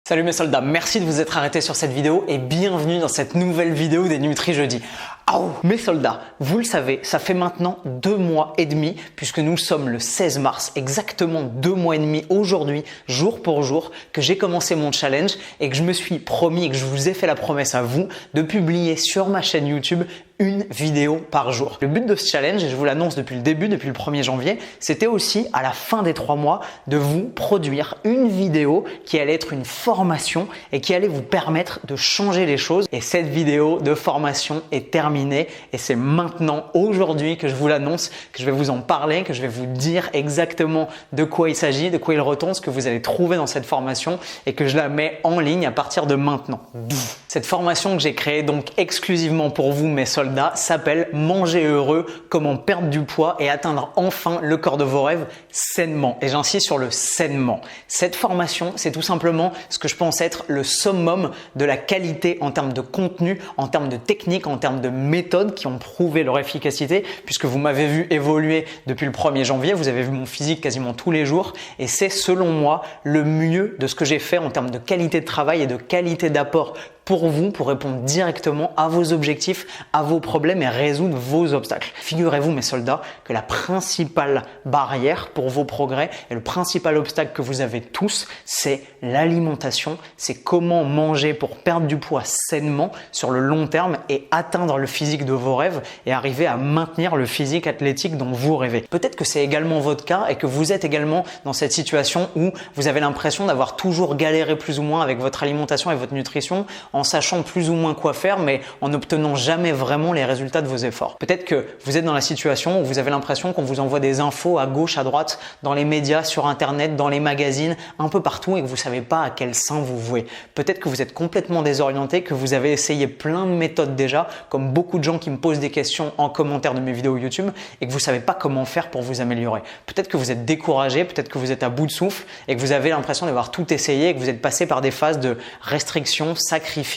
Salut mes soldats, merci de vous être arrêtés sur cette vidéo et bienvenue dans cette nouvelle vidéo des Nutri Jeudi. Mes soldats, vous le savez, ça fait maintenant 2 mois et demi puisque nous sommes le 16 mars, exactement 2 mois et demi aujourd'hui, jour pour jour, que j'ai commencé mon challenge et que je me suis promis et que je vous ai fait la promesse à vous de publier sur ma chaîne YouTube une vidéo par jour. Le but de ce challenge, et je vous l'annonce depuis le début, depuis le 1er janvier, c'était aussi à la fin des 3 mois de vous produire une vidéo qui allait être une formation et qui allait vous permettre de changer les choses. Et cette vidéo de formation est terminée et c'est maintenant, aujourd'hui, que je vous l'annonce, que je vais vous en parler, que je vais vous dire exactement de quoi il s'agit, de quoi il retourne, ce que vous allez trouver dans cette formation et que je la mets en ligne à partir de maintenant. Cette formation que j'ai créée donc exclusivement pour vous, mes soldats, s'appelle Manger heureux, comment perdre du poids et atteindre enfin le corps de vos rêves sainement. Et j'insiste sur le sainement. Cette formation, c'est tout simplement ce que je pense être le summum de la qualité en termes de contenu, en termes de technique, en termes de méthodes qui ont prouvé leur efficacité puisque vous m'avez vu évoluer depuis le 1er janvier, vous avez vu mon physique quasiment tous les jours et c'est selon moi le mieux de ce que j'ai fait en termes de qualité de travail et de qualité d'apport pour vous, pour répondre directement à vos objectifs, à vos problèmes et résoudre vos obstacles. Figurez-vous, mes soldats, que la principale barrière pour vos progrès et le principal obstacle que vous avez tous, c'est l'alimentation. C'est comment manger pour perdre du poids sainement sur le long terme et atteindre le physique de vos rêves et arriver à maintenir le physique athlétique dont vous rêvez. Peut-être que c'est également votre cas et que vous êtes également dans cette situation où vous avez l'impression d'avoir toujours galéré plus ou moins avec votre alimentation et votre nutrition, en sachant plus ou moins quoi faire, mais en n'obtenant jamais vraiment les résultats de vos efforts. Peut-être que vous êtes dans la situation où vous avez l'impression qu'on vous envoie des infos à gauche, à droite, dans les médias, sur Internet, dans les magazines, un peu partout et que vous ne savez pas à quel sein vous vouer. Peut-être que vous êtes complètement désorienté, que vous avez essayé plein de méthodes déjà, comme beaucoup de gens qui me posent des questions en commentaire de mes vidéos YouTube et que vous ne savez pas comment faire pour vous améliorer. Peut-être que vous êtes découragé, peut-être que vous êtes à bout de souffle et que vous avez l'impression d'avoir tout essayé et que vous êtes passé par des phases de restriction, sacrifice,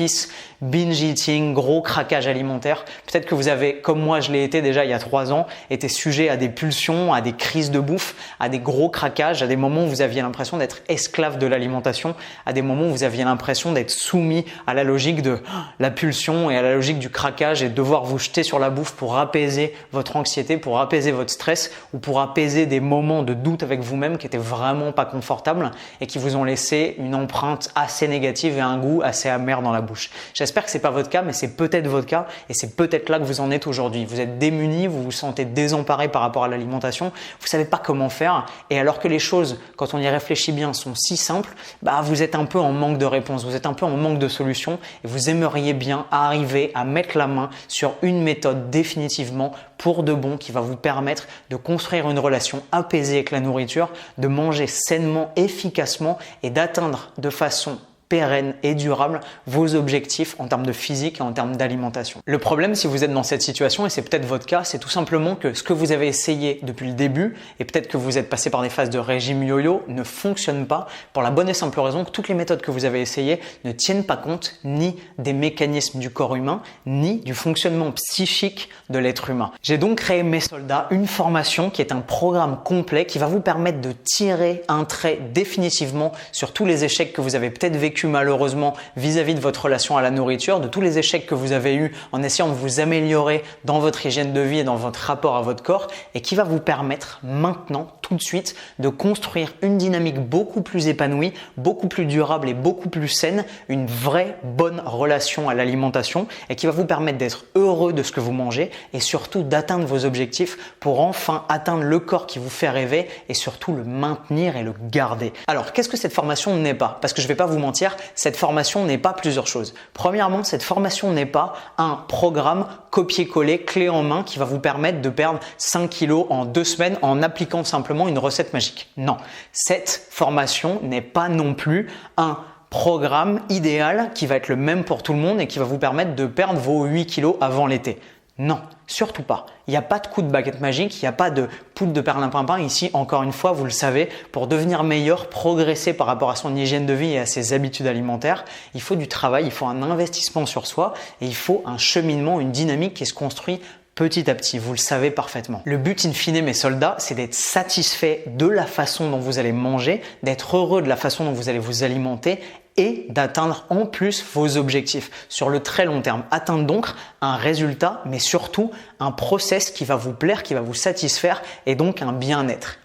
binge eating, gros craquage alimentaire. Peut-être que vous avez, comme moi je l'ai été déjà il y a 3 ans, été sujet à des pulsions, à des crises de bouffe, à des gros craquages, à des moments où vous aviez l'impression d'être esclave de l'alimentation, à des moments où vous aviez l'impression d'être soumis à la logique de la pulsion et à la logique du craquage et de devoir vous jeter sur la bouffe pour apaiser votre anxiété, pour apaiser votre stress ou pour apaiser des moments de doute avec vous-même qui étaient vraiment pas confortables et qui vous ont laissé une empreinte assez négative et un goût assez amer dans la bouche. J'espère que c'est pas votre cas, mais c'est peut-être votre cas et c'est peut-être là que vous en êtes aujourd'hui. Vous êtes démunis, vous vous sentez désemparé par rapport à l'alimentation, vous savez pas comment faire et alors que les choses, quand on y réfléchit bien, sont si simples, vous êtes un peu en manque de réponses, vous êtes un peu en manque de solutions et vous aimeriez bien arriver à mettre la main sur une méthode définitivement pour de bon qui va vous permettre de construire une relation apaisée avec la nourriture, de manger sainement, efficacement et d'atteindre de façon pérenne et durable vos objectifs en termes de physique et en termes d'alimentation. Le problème, si vous êtes dans cette situation, et c'est peut-être votre cas, c'est tout simplement que ce que vous avez essayé depuis le début, et peut-être que vous êtes passé par des phases de régime yo-yo, ne fonctionne pas pour la bonne et simple raison que toutes les méthodes que vous avez essayées ne tiennent pas compte ni des mécanismes du corps humain, ni du fonctionnement psychique de l'être humain. J'ai donc créé, mes soldats, une formation qui est un programme complet qui va vous permettre de tirer un trait définitivement sur tous les échecs que vous avez peut-être vécu malheureusement vis-à-vis de votre relation à la nourriture, de tous les échecs que vous avez eus en essayant de vous améliorer dans votre hygiène de vie et dans votre rapport à votre corps et qui va vous permettre maintenant, tout de suite, de construire une dynamique beaucoup plus épanouie, beaucoup plus durable et beaucoup plus saine, une vraie bonne relation à l'alimentation et qui va vous permettre d'être heureux de ce que vous mangez et surtout d'atteindre vos objectifs pour enfin atteindre le corps qui vous fait rêver et surtout le maintenir et le garder. Alors, qu'est-ce que cette formation n'est pas? Parce que je ne vais pas vous mentir, cette formation n'est pas plusieurs choses. Premièrement, cette formation n'est pas un programme copier-coller, clé en main qui va vous permettre de perdre 5 kilos en 2 semaines en appliquant simplement une recette magique. Non, cette formation n'est pas non plus un programme idéal qui va être le même pour tout le monde et qui va vous permettre de perdre vos 8 kilos avant l'été. Non, surtout pas. Il n'y a pas de coup de baguette magique, il n'y a pas de poudre de perlimpinpin. Ici, encore une fois, vous le savez, pour devenir meilleur, progresser par rapport à son hygiène de vie et à ses habitudes alimentaires, il faut du travail, il faut un investissement sur soi et il faut un cheminement, une dynamique qui se construit petit à petit, vous le savez parfaitement. Le but in fine, mes soldats, c'est d'être satisfait de la façon dont vous allez manger, d'être heureux de la façon dont vous allez vous alimenter et d'atteindre en plus vos objectifs sur le très long terme. Atteindre donc un résultat, mais surtout un process qui va vous plaire, qui va vous satisfaire et donc un bien-être.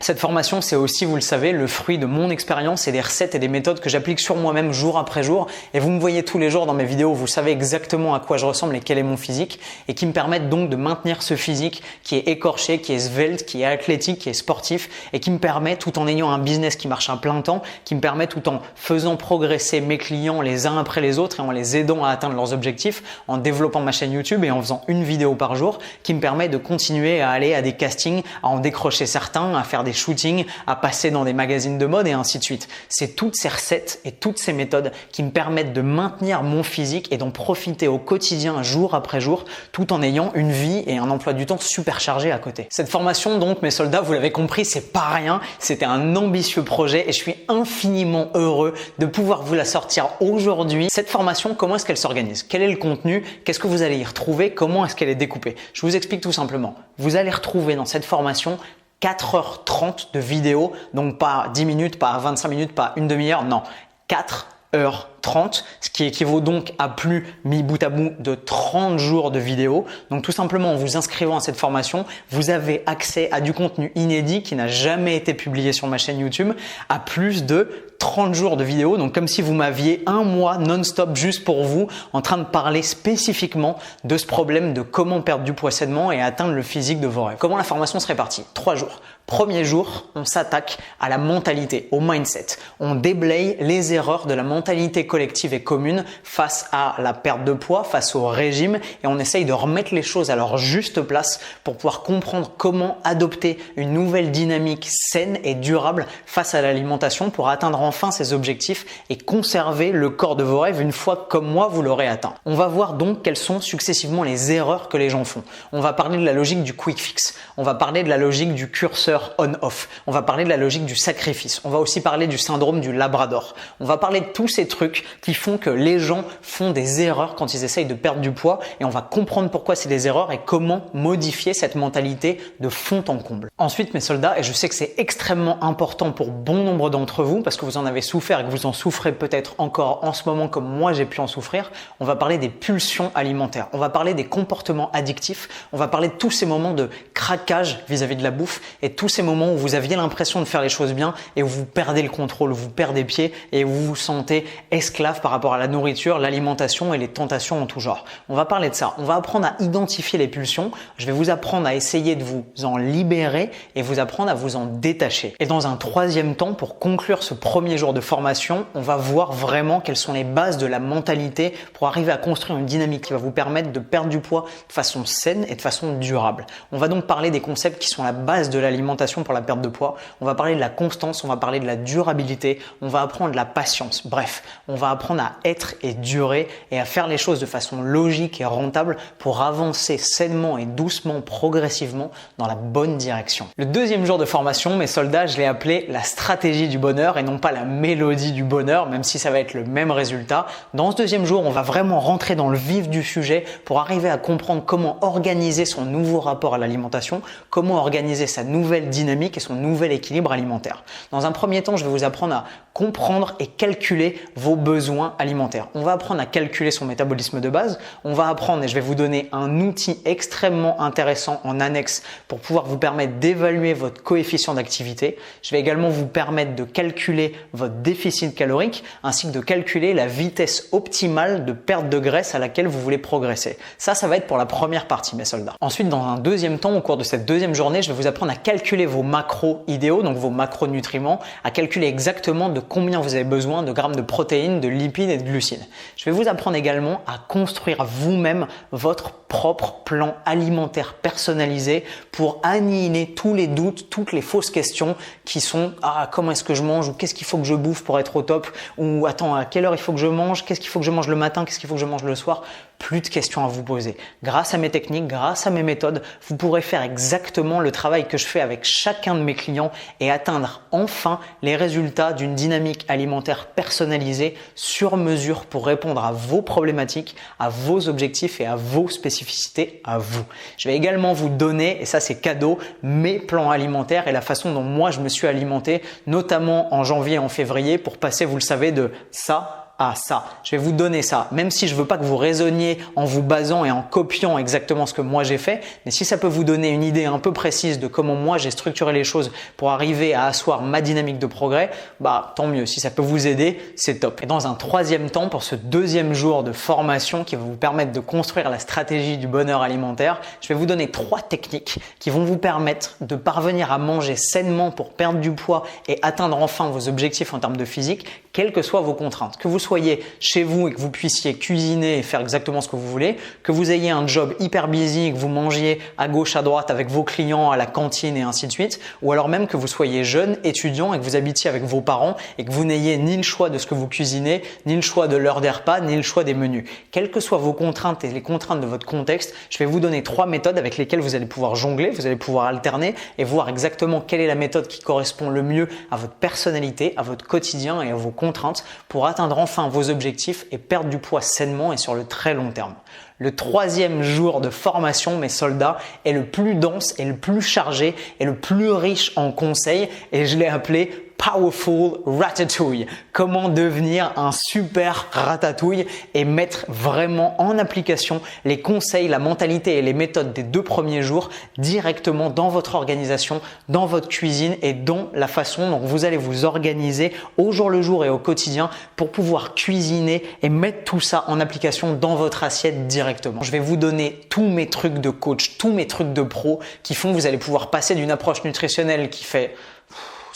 Cette formation, c'est aussi, vous le savez, le fruit de mon expérience et des recettes et des méthodes que j'applique sur moi-même jour après jour. Et vous me voyez tous les jours dans mes vidéos, vous savez exactement à quoi je ressemble et quel est mon physique et qui me permettent donc de maintenir ce physique qui est écorché, qui est svelte, qui est athlétique, qui est sportif et qui me permet, tout en ayant un business qui marche à plein temps, qui me permet tout en faisant progresser mes clients les uns après les autres et en les aidant à atteindre leurs objectifs, en développant ma chaîne YouTube et en faisant une vidéo par jour, qui me permet de continuer à aller à des castings, à en décrocher certains, à faire des shootings, à passer dans des magazines de mode et ainsi de suite. C'est toutes ces recettes et toutes ces méthodes qui me permettent de maintenir mon physique et d'en profiter au quotidien, jour après jour, tout en ayant une vie et un emploi du temps super chargé à côté. Cette formation donc, mes soldats, vous l'avez compris, c'est pas rien. C'était un ambitieux projet et je suis infiniment heureux de pouvoir vous la sortir aujourd'hui. Cette formation, comment est-ce qu'elle s'organise? Quel est le contenu? Qu'est-ce que vous allez y retrouver? Comment est-ce qu'elle est découpée? Je vous explique tout simplement. Vous allez retrouver dans cette formation 4h30 de vidéo, donc pas 10 minutes, pas 25 minutes, pas une demi-heure, non, 4h30, ce qui équivaut donc à plus mis bout à bout de 30 jours de vidéo. Donc tout simplement en vous inscrivant à cette formation, vous avez accès à du contenu inédit qui n'a jamais été publié sur ma chaîne YouTube, à plus de 30 jours de vidéo, donc comme si vous m'aviez un mois non-stop juste pour vous en train de parler spécifiquement de ce problème de comment perdre du poids sainement et atteindre le physique de vos rêves. Comment la formation se répartit? 3 jours. Premier jour, on s'attaque à la mentalité, au mindset. On déblaye les erreurs de la mentalité collective et commune face à la perte de poids, face au régime et on essaye de remettre les choses à leur juste place pour pouvoir comprendre comment adopter une nouvelle dynamique saine et durable face à l'alimentation pour atteindre enfin ces objectifs et conserver le corps de vos rêves une fois comme moi vous l'aurez atteint. On va voir donc quelles sont successivement les erreurs que les gens font. On va parler de la logique du quick fix. On va parler de la logique du curseur on-off. On va parler de la logique du sacrifice. On va aussi parler du syndrome du labrador. On va parler de tous ces trucs qui font que les gens font des erreurs quand ils essayent de perdre du poids et on va comprendre pourquoi c'est des erreurs et comment modifier cette mentalité de fond en comble. Ensuite, mes soldats, et je sais que c'est extrêmement important pour bon nombre d'entre vous parce que vous en avez souffert et que vous en souffrez peut-être encore en ce moment comme moi j'ai pu en souffrir, on va parler des pulsions alimentaires. On va parler des comportements addictifs. On va parler de tous ces moments de craquage vis-à-vis de la bouffe et tous ces moments où vous aviez l'impression de faire les choses bien et où vous perdez le contrôle, vous perdez pied et où vous vous sentez esclave par rapport à la nourriture, l'alimentation et les tentations en tout genre. On va parler de ça. On va apprendre à identifier les pulsions. Je vais vous apprendre à essayer de vous en libérer et vous apprendre à vous en détacher. Et dans un troisième temps, pour conclure ce premier jour de formation, on va voir vraiment quelles sont les bases de la mentalité pour arriver à construire une dynamique qui va vous permettre de perdre du poids de façon saine et de façon durable. On va donc parler des concepts qui sont la base de l'alimentation pour la perte de poids. On va parler de la constance, on va parler de la durabilité, on va apprendre la patience. Bref, on va apprendre à être et durer et à faire les choses de façon logique et rentable pour avancer sainement et doucement, progressivement dans la bonne direction. Le deuxième jour de formation, mes soldats, je l'ai appelé la stratégie du bonheur et non pas la mélodie du bonheur, même si ça va être le même résultat. Dans ce deuxième jour, on va vraiment rentrer dans le vif du sujet pour arriver à comprendre comment organiser son nouveau rapport à l'alimentation, comment organiser sa nouvelle dynamique et son nouvel équilibre alimentaire. Dans un premier temps, je vais vous apprendre à comprendre et calculer vos besoins alimentaires. On va apprendre à calculer son métabolisme de base. On va apprendre, et je vais vous donner un outil extrêmement intéressant en annexe pour pouvoir vous permettre d'évaluer votre coefficient d'activité. Je vais également vous permettre de calculer votre déficit calorique ainsi que de calculer la vitesse optimale de perte de graisse à laquelle vous voulez progresser. Ça va être pour la première partie, mes soldats. Ensuite, dans un deuxième temps, au cours de cette deuxième journée, je vais vous apprendre à calculer vos macros idéaux, donc vos macronutriments, à calculer exactement de combien vous avez besoin de grammes de protéines, de lipides et de glucides. Je vais vous apprendre également à construire vous-même votre propre plan alimentaire personnalisé pour annihiler tous les doutes, toutes les fausses questions qui sont comment est-ce que je mange ou qu'est-ce qu'il faut que je bouffe pour être au top ou attends à quelle heure il faut que je mange, qu'est-ce qu'il faut que je mange le matin, qu'est-ce qu'il faut que je mange le soir. Plus de questions à vous poser. Grâce à mes techniques, grâce à mes méthodes, vous pourrez faire exactement le travail que je fais avec avec chacun de mes clients et atteindre enfin les résultats d'une dynamique alimentaire personnalisée sur mesure pour répondre à vos problématiques, à vos objectifs et à vos spécificités à vous. Je vais également vous donner, et ça c'est cadeau, mes plans alimentaires et la façon dont moi je me suis alimenté, notamment en janvier et en février pour passer, vous le savez, de ça à ça. Je vais vous donner ça, même si je veux pas que vous raisonniez en vous basant et en copiant exactement ce que moi j'ai fait, mais si ça peut vous donner une idée un peu précise de comment moi j'ai structuré les choses pour arriver à asseoir ma dynamique de progrès, bah tant mieux. Si ça peut vous aider, c'est top. Et dans un troisième temps, pour ce deuxième jour de formation qui va vous permettre de construire la stratégie du bonheur alimentaire, je vais vous donner 3 techniques qui vont vous permettre de parvenir à manger sainement pour perdre du poids et atteindre enfin vos objectifs en termes de physique, quelles que soient vos contraintes. Que vous soyez chez vous et que vous puissiez cuisiner et faire exactement ce que vous voulez, que vous ayez un job hyper busy et que vous mangiez à gauche, à droite avec vos clients à la cantine et ainsi de suite, ou alors même que vous soyez jeune, étudiant et que vous habitiez avec vos parents et que vous n'ayez ni le choix de ce que vous cuisinez, ni le choix de l'heure des repas, ni le choix des menus. Quelles que soient vos contraintes et les contraintes de votre contexte, je vais vous donner 3 méthodes avec lesquelles vous allez pouvoir jongler, vous allez pouvoir alterner et voir exactement quelle est la méthode qui correspond le mieux à votre personnalité, à votre quotidien et à vos contraintes pour atteindre enfin vos objectifs et perdre du poids sainement et sur le très long terme. Le 3e jour de formation, mes soldats, est le plus dense et le plus chargé et le plus riche en conseils et je l'ai appelé Powerful Ratatouille. Comment devenir un super ratatouille et mettre vraiment en application les conseils, la mentalité et les méthodes des 2 premiers jours directement dans votre organisation, dans votre cuisine et dans la façon dont vous allez vous organiser au jour le jour et au quotidien pour pouvoir cuisiner et mettre tout ça en application dans votre assiette directement. Je vais vous donner tous mes trucs de coach, tous mes trucs de pro qui font que vous allez pouvoir passer d'une approche nutritionnelle qui fait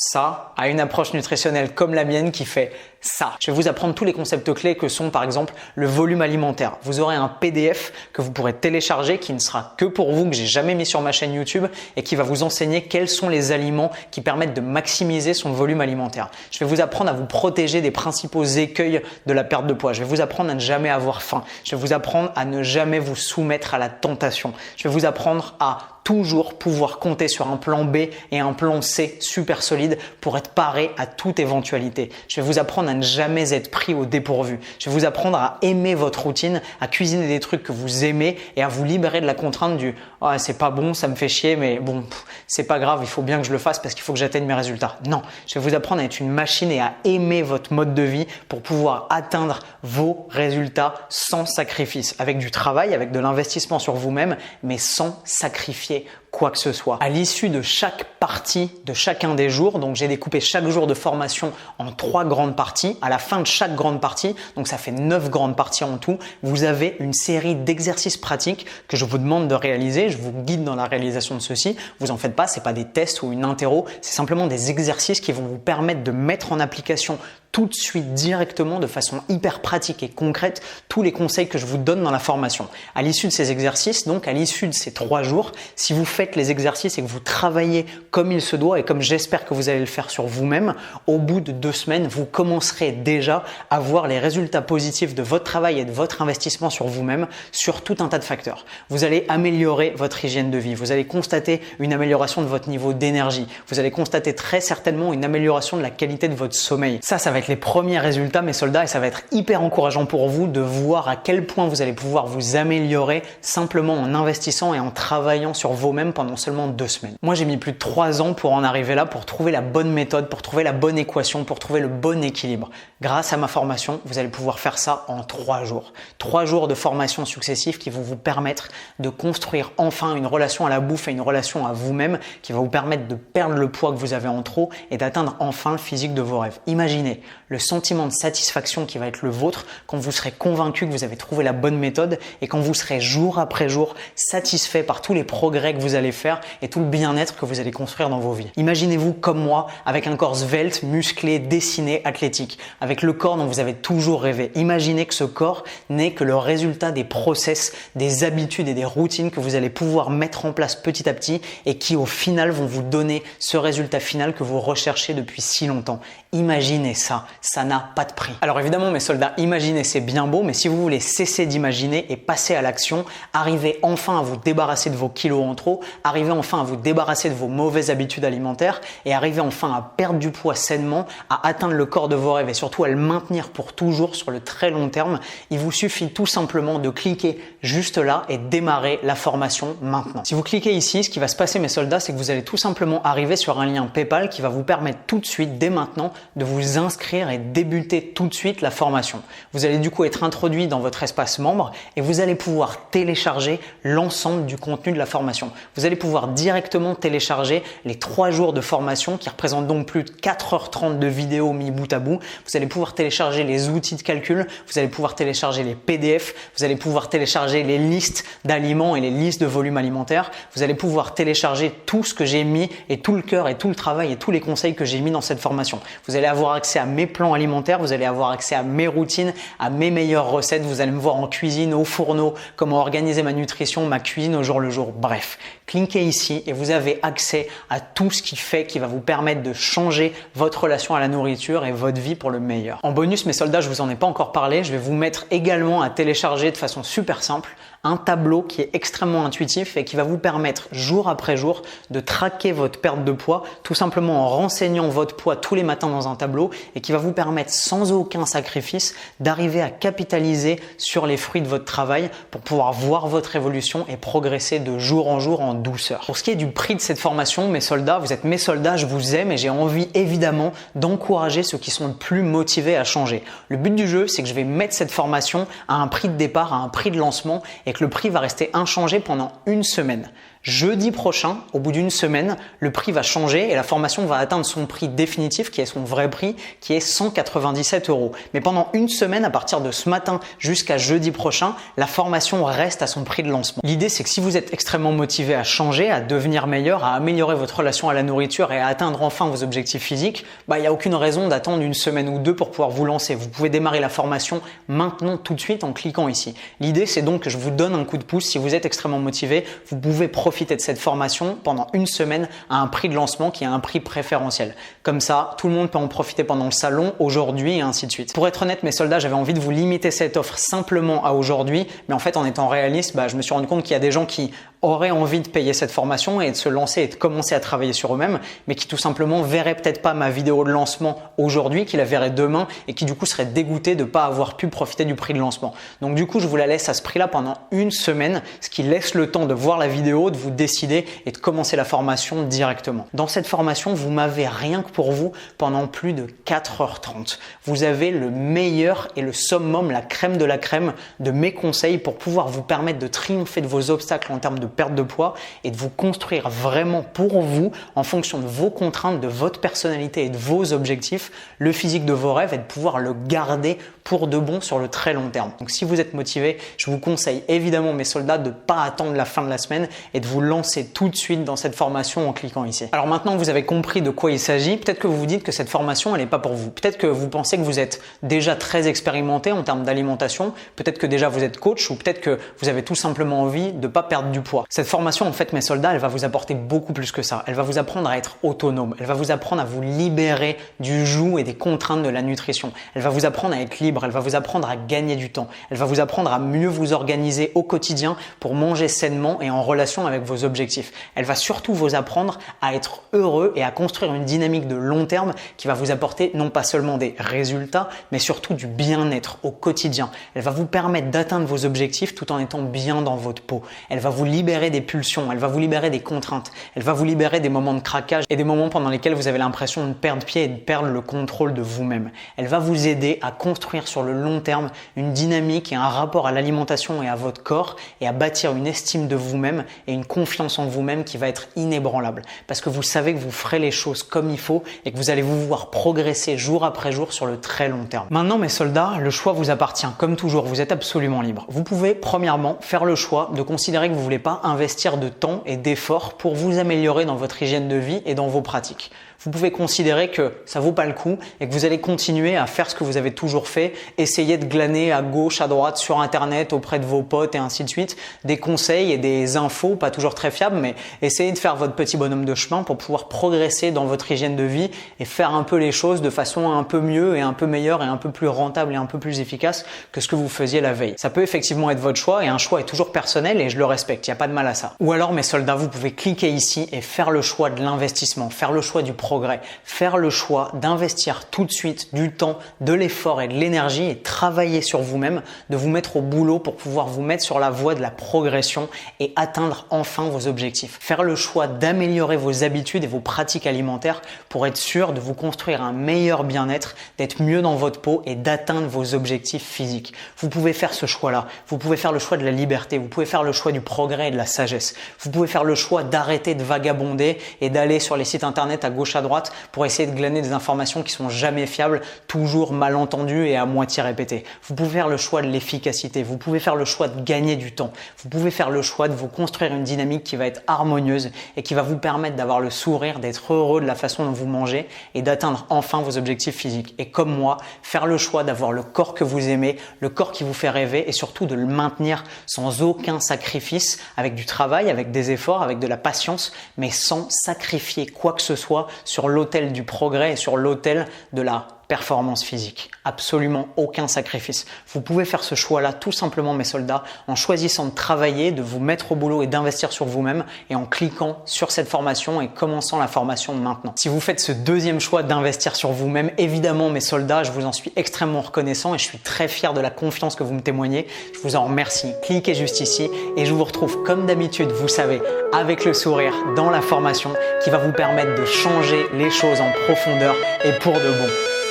ça à une approche nutritionnelle comme la mienne qui fait ça. Je vais vous apprendre tous les concepts clés que sont par exemple le volume alimentaire. Vous aurez un PDF que vous pourrez télécharger qui ne sera que pour vous, que j'ai jamais mis sur ma chaîne YouTube et qui va vous enseigner quels sont les aliments qui permettent de maximiser son volume alimentaire. Je vais vous apprendre à vous protéger des principaux écueils de la perte de poids. Je vais vous apprendre à ne jamais avoir faim. Je vais vous apprendre à ne jamais vous soumettre à la tentation. Je vais vous apprendre à toujours pouvoir compter sur un plan B et un plan C super solide pour être paré à toute éventualité. Je vais vous apprendre à ne jamais être pris au dépourvu. Je vais vous apprendre à aimer votre routine, à cuisiner des trucs que vous aimez et à vous libérer de la contrainte du « ah, c'est pas bon, ça me fait chier, mais bon, c'est pas grave, il faut bien que je le fasse parce qu'il faut que j'atteigne mes résultats. » Non, je vais vous apprendre à être une machine et à aimer votre mode de vie pour pouvoir atteindre vos résultats sans sacrifice, avec du travail, avec de l'investissement sur vous-même, mais sans sacrifier quoi que ce soit. À l'issue de chaque partie de chacun des jours, donc j'ai découpé chaque jour de formation en 3 grandes parties. À la fin de chaque grande partie, donc ça fait 9 grandes parties en tout, vous avez une série d'exercices pratiques que je vous demande de réaliser. Je vous guide dans la réalisation de ceux-ci. Vous en faites pas, c'est pas des tests ou une interro, c'est simplement des exercices qui vont vous permettre de mettre en application tout de suite directement de façon hyper pratique et concrète tous les conseils que je vous donne dans la formation. À l'issue de ces exercices, donc à l'issue de ces 3 jours, si vous faites les exercices et que vous travaillez comme il se doit et comme j'espère que vous allez le faire sur vous-même, au bout de 2 semaines, vous commencerez déjà à voir les résultats positifs de votre travail et de votre investissement sur vous-même sur tout un tas de facteurs. Vous allez améliorer votre hygiène de vie, vous allez constater une amélioration de votre niveau d'énergie, vous allez constater très certainement une amélioration de la qualité de votre sommeil. Ça va être les premiers résultats, mes soldats, et ça va être hyper encourageant pour vous de voir à quel point vous allez pouvoir vous améliorer simplement en investissant et en travaillant sur vous-même pendant seulement 2 semaines. Moi, j'ai mis plus de 3 ans pour en arriver là, pour trouver la bonne méthode, pour trouver la bonne équation, pour trouver le bon équilibre. Grâce à ma formation, vous allez pouvoir faire ça en 3 jours. 3 jours de formation successives qui vont vous permettre de construire enfin une relation à la bouffe et une relation à vous-même qui va vous permettre de perdre le poids que vous avez en trop et d'atteindre enfin le physique de vos rêves. Imaginez le sentiment de satisfaction qui va être le vôtre quand vous serez convaincu que vous avez trouvé la bonne méthode et quand vous serez jour après jour satisfait par tous les progrès que vous allez faire et tout le bien-être que vous allez construire dans vos vies. Imaginez-vous comme moi avec un corps svelte, musclé, dessiné, athlétique, avec le corps dont vous avez toujours rêvé. Imaginez que ce corps n'est que le résultat des process, des habitudes et des routines que vous allez pouvoir mettre en place petit à petit et qui au final vont vous donner ce résultat final que vous recherchez depuis si longtemps. Imaginez ça, ça n'a pas de prix. Alors évidemment mes soldats, imaginer c'est bien beau, mais si vous voulez cesser d'imaginer et passer à l'action, arriver enfin à vous débarrasser de vos kilos en trop, arriver enfin à vous débarrasser de vos mauvaises habitudes alimentaires et arriver enfin à perdre du poids sainement, à atteindre le corps de vos rêves et surtout à le maintenir pour toujours sur le très long terme, il vous suffit tout simplement de cliquer juste là et démarrer la formation maintenant. Si vous cliquez ici, ce qui va se passer mes soldats, c'est que vous allez tout simplement arriver sur un lien PayPal qui va vous permettre tout de suite, dès maintenant, de vous inscrire et débuter tout de suite la formation. Vous allez du coup être introduit dans votre espace membre et vous allez pouvoir télécharger l'ensemble du contenu de la formation. Vous allez pouvoir directement télécharger les 3 jours de formation qui représentent donc plus de 4h30 de vidéos mis bout à bout. Vous allez pouvoir télécharger les outils de calcul, vous allez pouvoir télécharger les PDF, vous allez pouvoir télécharger les listes d'aliments et les listes de volume alimentaire. Vous allez pouvoir télécharger tout ce que j'ai mis et tout le cœur et tout le travail et tous les conseils que j'ai mis dans cette formation. Vous allez avoir accès à mes plans alimentaires, vous allez avoir accès à mes routines, à mes meilleures recettes. Vous allez me voir en cuisine, au fourneau, comment organiser ma nutrition, ma cuisine au jour le jour. Bref, cliquez ici et vous avez accès à tout ce qui va vous permettre de changer votre relation à la nourriture et votre vie pour le meilleur. En bonus, mes soldats, je vous en ai pas encore parlé, je vais vous mettre également à télécharger de façon super simple un tableau qui est extrêmement intuitif et qui va vous permettre jour après jour de traquer votre perte de poids tout simplement en renseignant votre poids tous les matins dans un tableau et qui va vous permettre sans aucun sacrifice d'arriver à capitaliser sur les fruits de votre travail pour pouvoir voir votre évolution et progresser de jour en jour en douceur. Pour ce qui est du prix de cette formation, mes soldats, vous êtes mes soldats, je vous aime et j'ai envie évidemment d'encourager ceux qui sont le plus motivés à changer. Le but du jeu, c'est que je vais mettre cette formation à un prix de départ, à un prix de lancement et que le prix va rester inchangé pendant une semaine. Jeudi prochain, au bout d'une semaine, le prix va changer et la formation va atteindre son prix définitif qui est son vrai prix qui est 197 €. Mais pendant une semaine, à partir de ce matin jusqu'à jeudi prochain, la formation reste à son prix de lancement. L'idée, c'est que si vous êtes extrêmement motivé à changer, à devenir meilleur, à améliorer votre relation à la nourriture et à atteindre enfin vos objectifs physiques, il n'y a aucune raison d'attendre une semaine ou deux pour pouvoir vous lancer. Vous pouvez démarrer la formation maintenant tout de suite en cliquant ici. L'idée, c'est donc que je vous donne un coup de pouce. Si vous êtes extrêmement motivé, vous pouvez profiter de cette formation pendant une semaine à un prix de lancement qui est un prix préférentiel. Comme ça, tout le monde peut en profiter pendant le salon, aujourd'hui et ainsi de suite. Pour être honnête, mes soldats, j'avais envie de vous limiter cette offre simplement à aujourd'hui, mais en fait, en étant réaliste, je me suis rendu compte qu'il y a des gens qui auraient envie de payer cette formation et de se lancer et de commencer à travailler sur eux-mêmes, mais qui tout simplement verraient peut-être pas ma vidéo de lancement aujourd'hui, qui la verraient demain et qui du coup seraient dégoûtés de ne pas avoir pu profiter du prix de lancement. Donc du coup, je vous la laisse à ce prix-là pendant une semaine, ce qui laisse le temps de voir la vidéo, de vous décider et de commencer la formation directement. Dans cette formation, vous m'avez rien que pour vous pendant plus de 4h30. Vous avez le meilleur et le summum, la crème de la crème de mes conseils pour pouvoir vous permettre de triompher de vos obstacles en termes de perte de poids et de vous construire vraiment pour vous en fonction de vos contraintes, de votre personnalité et de vos objectifs, le physique de vos rêves et de pouvoir le garder pour de bon sur le très long terme. Donc si vous êtes motivé, je vous conseille évidemment mes soldats de ne pas attendre la fin de la semaine et de vous lancer tout de suite dans cette formation en cliquant ici. Alors maintenant que vous avez compris de quoi il s'agit, peut-être que vous vous dites que cette formation elle n'est pas pour vous. Peut-être que vous pensez que vous êtes déjà très expérimenté en termes d'alimentation, peut-être que déjà vous êtes coach ou peut-être que vous avez tout simplement envie de ne pas perdre du poids. Cette formation en fait mes soldats, elle va vous apporter beaucoup plus que ça. Elle va vous apprendre à être autonome, elle va vous apprendre à vous libérer du joug et des contraintes de la nutrition. Elle va vous apprendre à être libre, elle va vous apprendre à gagner du temps. Elle va vous apprendre à mieux vous organiser au quotidien pour manger sainement et en relation avec vos objectifs. Elle va surtout vous apprendre à être heureux et à construire une dynamique de long terme qui va vous apporter non pas seulement des résultats, mais surtout du bien-être au quotidien. Elle va vous permettre d'atteindre vos objectifs tout en étant bien dans votre peau. Elle va vous libérer des pulsions, elle va vous libérer des contraintes, elle va vous libérer des moments de craquage et des moments pendant lesquels vous avez l'impression de perdre pied et de perdre le contrôle de vous-même. Elle va vous aider à construire sur le long terme une dynamique et un rapport à l'alimentation et à votre corps et à bâtir une estime de vous-même et une confiance en vous-même qui va être inébranlable parce que vous savez que vous ferez les choses comme il faut et que vous allez vous voir progresser jour après jour sur le très long terme. Maintenant mes soldats, le choix vous appartient. Comme toujours, vous êtes absolument libre. Vous pouvez premièrement faire le choix de considérer que vous ne voulez pas investir de temps et d'efforts pour vous améliorer dans votre hygiène de vie et dans vos pratiques. vous pouvez considérer que ça vaut pas le coup et que vous allez continuer à faire ce que vous avez toujours fait, essayer de glaner à gauche, à droite, sur internet, auprès de vos potes et ainsi de suite, des conseils et des infos, pas toujours très fiables, mais essayez de faire votre petit bonhomme de chemin pour pouvoir progresser dans votre hygiène de vie et faire un peu les choses de façon un peu mieux et un peu meilleure et un peu plus rentable et un peu plus efficace que ce que vous faisiez la veille. Ça peut effectivement être votre choix et un choix est toujours personnel et je le respecte, il n'y a pas de mal à ça. Ou alors mes soldats, vous pouvez cliquer ici et faire le choix de l'investissement, faire le choix du progrès, faire le choix d'investir tout de suite du temps, de l'effort et de l'énergie et travailler sur vous-même, de vous mettre au boulot pour pouvoir vous mettre sur la voie de la progression et atteindre enfin vos objectifs. Faire le choix d'améliorer vos habitudes et vos pratiques alimentaires pour être sûr de vous construire un meilleur bien-être, d'être mieux dans votre peau et d'atteindre vos objectifs physiques. Vous pouvez faire ce choix-là. Vous pouvez faire le choix de la liberté. Vous pouvez faire le choix du progrès et de la sagesse. Vous pouvez faire le choix d'arrêter de vagabonder et d'aller sur les sites internet à gauche à droite pour essayer de glaner des informations qui sont jamais fiables, toujours mal entendues et à moitié répétées. Vous pouvez faire le choix de l'efficacité. Vous pouvez faire le choix de gagner du temps. Vous pouvez faire le choix de vous construire une dynamique qui va être harmonieuse et qui va vous permettre d'avoir le sourire, d'être heureux de la façon dont vous mangez et d'atteindre enfin vos objectifs physiques. Et comme moi, faire le choix d'avoir le corps que vous aimez, le corps qui vous fait rêver et surtout de le maintenir sans aucun sacrifice, avec du travail, avec des efforts, avec de la patience, mais sans sacrifier quoi que ce soit sur l'autel du progrès et sur l'autel de la performance physique. Absolument aucun sacrifice. Vous pouvez faire ce choix-là tout simplement, mes soldats, en choisissant de travailler, de vous mettre au boulot et d'investir sur vous-même et en cliquant sur cette formation et commençant la formation maintenant. Si vous faites ce deuxième choix d'investir sur vous-même, évidemment, mes soldats, je vous en suis extrêmement reconnaissant et je suis très fier de la confiance que vous me témoignez. Je vous en remercie. Cliquez juste ici et je vous retrouve comme d'habitude, vous savez, avec le sourire dans la formation qui va vous permettre de changer les choses en profondeur et pour de bon.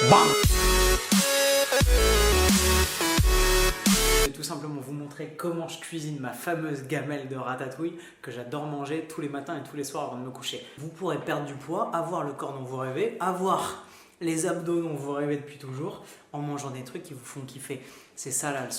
Bam! Je vais tout simplement vous montrer comment je cuisine ma fameuse gamelle de ratatouille que j'adore manger tous les matins et tous les soirs avant de me coucher. Vous pourrez perdre du poids, avoir le corps dont vous rêvez, avoir les abdos dont vous rêvez depuis toujours en mangeant des trucs qui vous font kiffer. C'est ça la leçon.